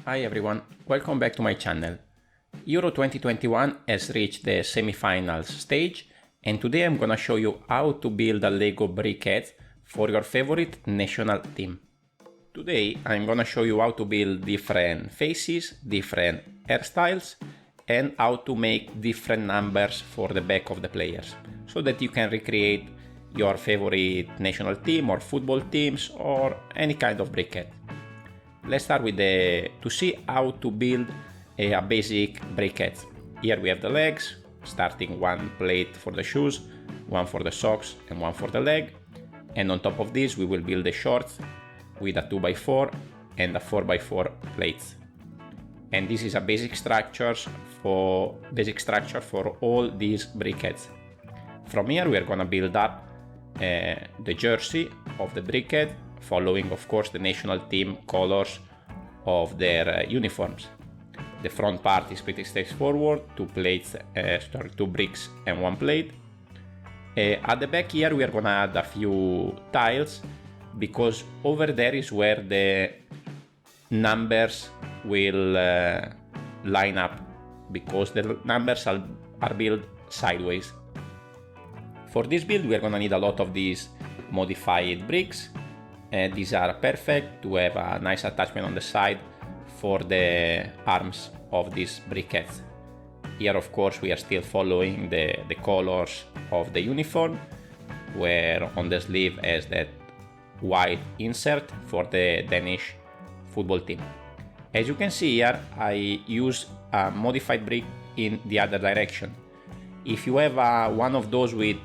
Hi everyone, welcome back to my channel. Euro 2021 has reached the semi-finals stage and today I'm gonna show you how to build a Lego briquette for your favorite national team. Today I'm gonna show you how to build different faces, different hairstyles and how to make different numbers for the back of the players so that you can recreate your favorite national team or football teams or any kind of briquette. Let's start with to see how to build a basic briquette. Here we have the legs, starting one plate for the shoes, one for the socks and one for the leg. And on top of this we will build the shorts with a 2x4 and a 4x4 plates. And this is a basic structure for all these briquettes. From here we are gonna build up the jersey of the briquette, following of course the national team colors of their uniforms. The front part is pretty straightforward, two bricks and one plate. At the back here we are gonna add a few tiles because over there is where the numbers will line up, because the numbers are built sideways. For this build we are gonna need a lot of these modified bricks. These are perfect to have a nice attachment on the side for the arms of these briquettes. Here of course we are still following the colors of the uniform, where on the sleeve has that white insert for the Danish football team. As you can see here, I use a modified brick in the other direction. If you have one of those with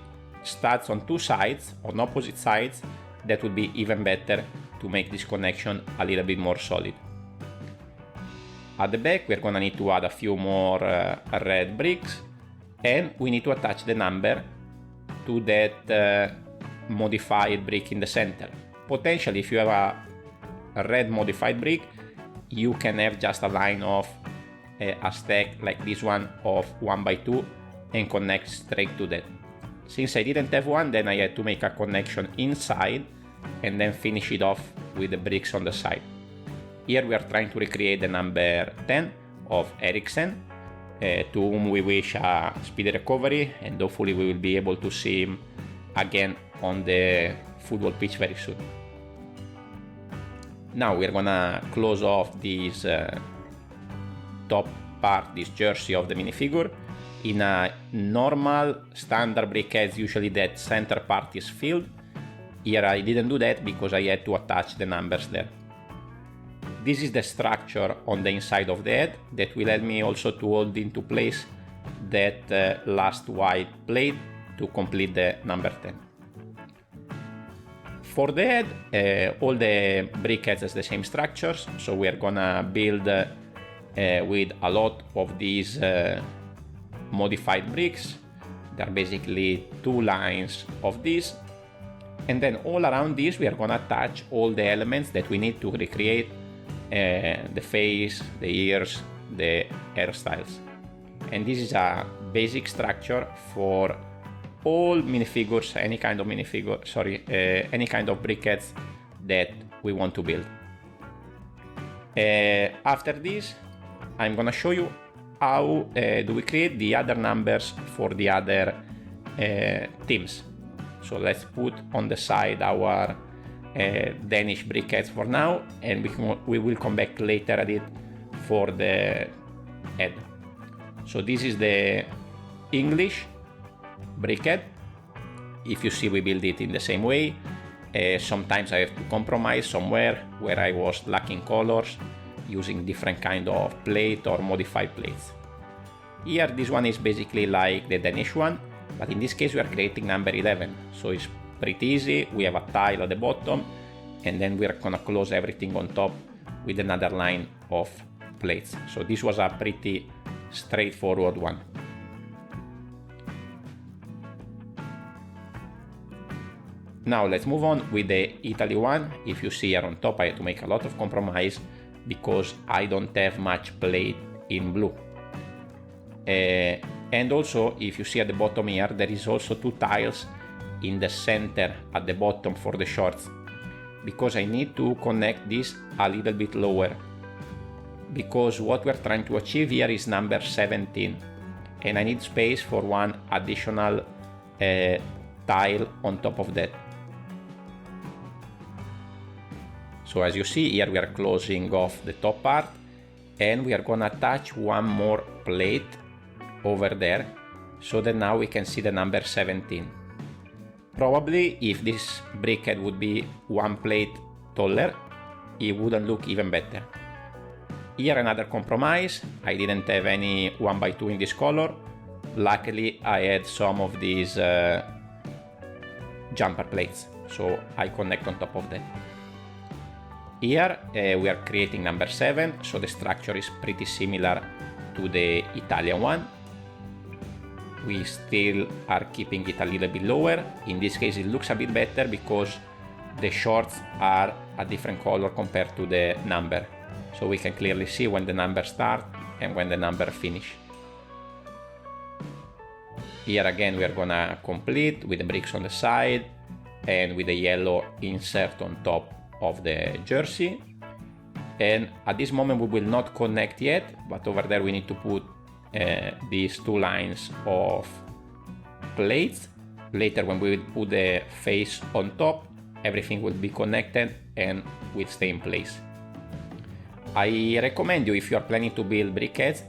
studs on two sides, on opposite sides, that would be even better to make this connection a little bit more solid. At the back we're gonna need to add a few more red bricks, and we need to attach the number to that modified brick in the center. Potentially if you have a red modified brick, you can have just a line of a stack like this one of 1x2 and connect straight to that. Since I didn't have one, then I had to make a connection inside and then finish it off with the bricks on the side. Here we are trying to recreate the number 10 of Eriksen, to whom we wish a speedy recovery, and hopefully we will be able to see him again on the football pitch very soon. Now we are gonna close off this top part, this jersey of the minifigure. In a normal standard briquette, usually that center part is filled. Here I didn't do that because I had to attach the numbers there. This is the structure on the inside of the head that will help me also to hold into place that last white plate to complete the number 10. For the head, all the briquettes has the same structures, so we are gonna build with a lot of these modified bricks. There are basically two lines of these, and then all around this we are gonna attach all the elements that we need to recreate the face, the ears, the hairstyles. And this is a basic structure for all minifigures, any kind of briquettes that we want to build. After this I'm gonna show you how do we create the other numbers for the other teams. So let's put on the side our Danish briquettes for now, and we will come back later at it for the head. So this is the English briquette. If you see, we build it in the same way. Sometimes I have to compromise somewhere where I was lacking colors, using different kind of plate or modified plates. Here this one is basically like the Danish one, but in this case we are creating number 11, so it's pretty easy. We have a tile at the bottom, and then we are gonna close everything on top with another line of plates. So this was a pretty straightforward one. Now let's move on with the Italy one. If you see here on top, I had to make a lot of compromise because I don't have much plate in blue. And also, if you see at the bottom here, there is also two tiles in the center at the bottom for the shorts, because I need to connect this a little bit lower. because what we're trying to achieve here is number 17, and I need space for one additional tile on top of that. So as you see here, we are closing off the top part, and we are gonna attach one more plate over there, so that now we can see the number 17. Probably if this brickhead would be one plate taller, it wouldn't look even better. Here another compromise, I didn't have any 1x2 in this color. Luckily I had some of these jumper plates, so I connect on top of that. Here we are creating number 7, so the structure is pretty similar to the Italian one. We still are keeping it a little bit lower. In this case it looks a bit better because the shorts are a different color compared to the number. So we can clearly see when the number starts and when the number finish. Here again we are gonna complete with the bricks on the side and with the yellow insert on top of the jersey. And at this moment we will not connect yet, but over there we need to put these two lines of plates. Later when we will put the face on top, everything will be connected and will stay in place. I recommend you, if you are planning to build briquettes,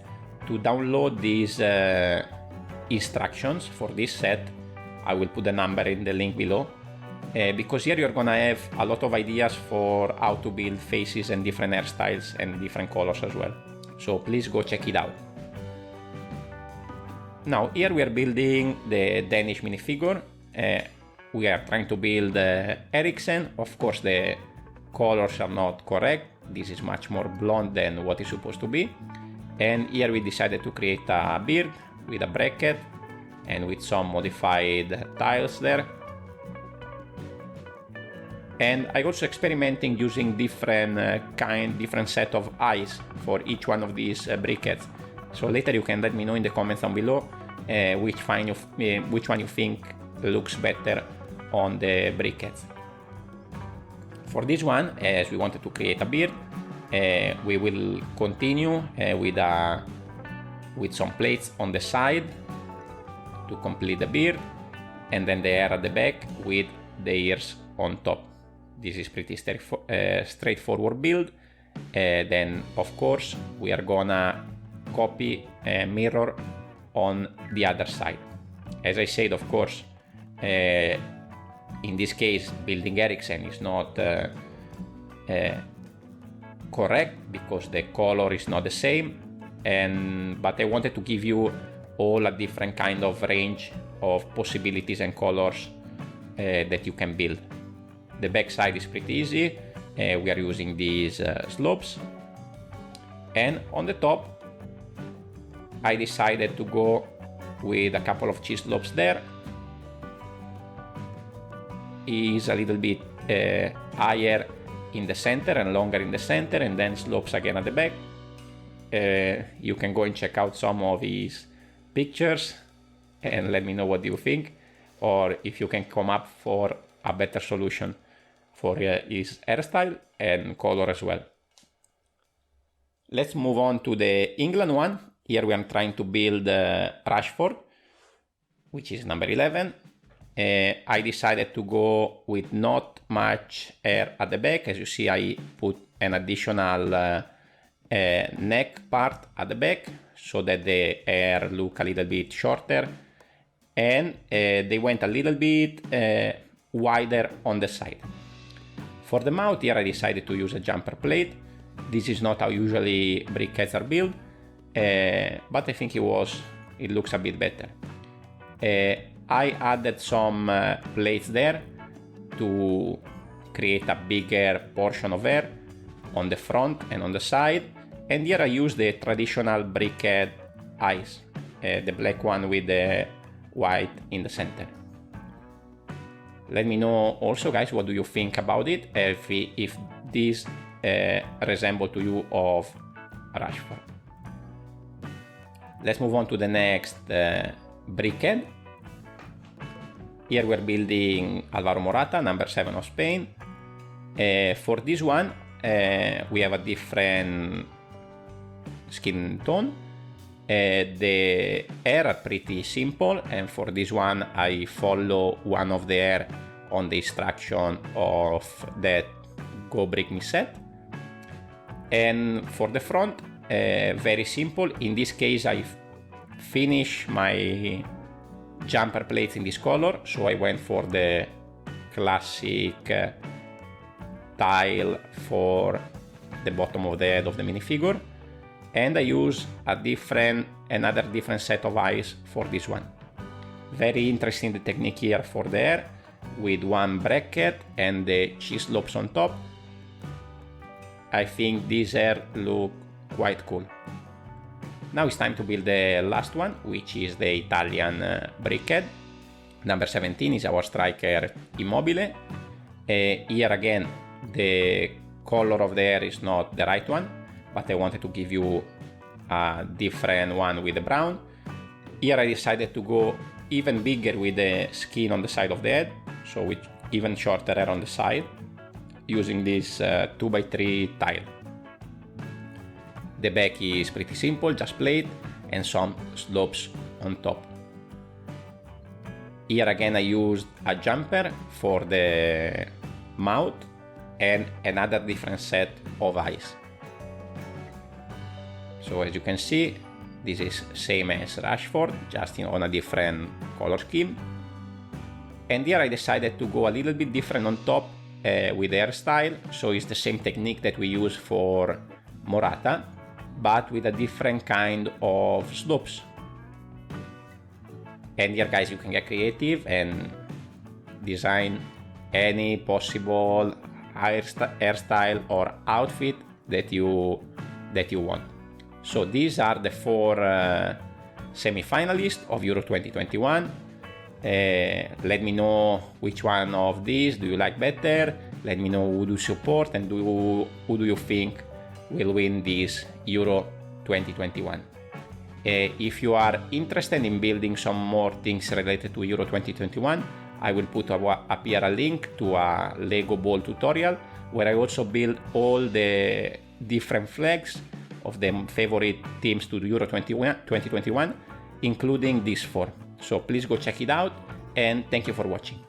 to download these instructions for this set. I will put the number in the link below, because here you're gonna have a lot of ideas for how to build faces and different hairstyles and different colors as well. So please go check it out. Now here we are building the Danish minifigure. We are trying to build Eriksen. Of course the colors are not correct. This is much more blonde than what is supposed to be. And here we decided to create a beard with a bracket and with some modified tiles there. And I'm also experimenting using different set of eyes for each one of these briquettes. So later you can let me know in the comments down below which one you think looks better on the briquettes. For this one, as we wanted to create a beard, we will continue with some plates on the side to complete the beard, and then the hair at the back with the ears on top. This is pretty straightforward build. Then of course we are gonna copy a mirror on the other side. As I said, of course, in this case building Eriksen is not correct because the color is not the same, but I wanted to give you all a different kind of range of possibilities and colors that you can build. The back side is pretty easy. We are using these slopes, and on the top I decided to go with a couple of cheese slopes there. Is a little bit higher in the center and longer in the center, and then slopes again at the back. You can go and check out some of his pictures and let me know what you think, or if you can come up for a better solution for his hairstyle and color as well. Let's move on to the England one. Here we are trying to build Rashford, which is number 11. I decided to go with not much hair at the back. As you see, I put an additional neck part at the back so that the hair look a little bit shorter, and they went a little bit wider on the side. For the mouth here I decided to use a jumper plate. This is not how usually briquettes are built, but I think it looks a bit better. I added some plates there to create a bigger portion of air on the front and on the side, and here I used the traditional briquette eyes, the black one with the white in the center. Let me know also, guys, what do you think about it, if this resemble to you of Rashford. Let's move on to the next briquette. Here we're building Alvaro Morata, number 7 of Spain. For this one, we have a different skin tone. The hair are pretty simple, and for this one I follow one of the hair on the instruction of that Go Brick Me set. And for the front, very simple. In this case I finish my jumper plates in this color, so I went for the classic tile for the bottom of the head of the minifigure, and I use another different set of eyes for this one. Very interesting the technique here for the hair, with one bracket and the cheese lobes on top. I think these hair look quite cool. Now it's time to build the last one, which is the Italian brickhead. Number 17 is our striker Immobile. Here again, the color of the hair is not the right one, but I wanted to give you a different one with the brown. Here I decided to go even bigger with the skin on the side of the head, so with even shorter hair on the side, using this 2x3 tile. The back is pretty simple, just plate and some slopes on top. Here again I used a jumper for the mouth and another different set of eyes. So as you can see, this is same as Rashford, just on a different color scheme. And here I decided to go a little bit different on top with the hairstyle, so it's the same technique that we use for Morata, but with a different kind of slopes. And here guys, you can get creative and design any possible hairstyle or outfit that you want. So these are the 4 semi-finalists of Euro 2021. Let me know which one of these do you like better. Let me know who do you support and who do you think will win this Euro 2021. If you are interested in building some more things related to Euro 2021, I will put up here a link to a Lego ball tutorial where I also build all the different flags of the favorite teams to the Euro 2021, including these 4. So please go check it out, and thank you for watching.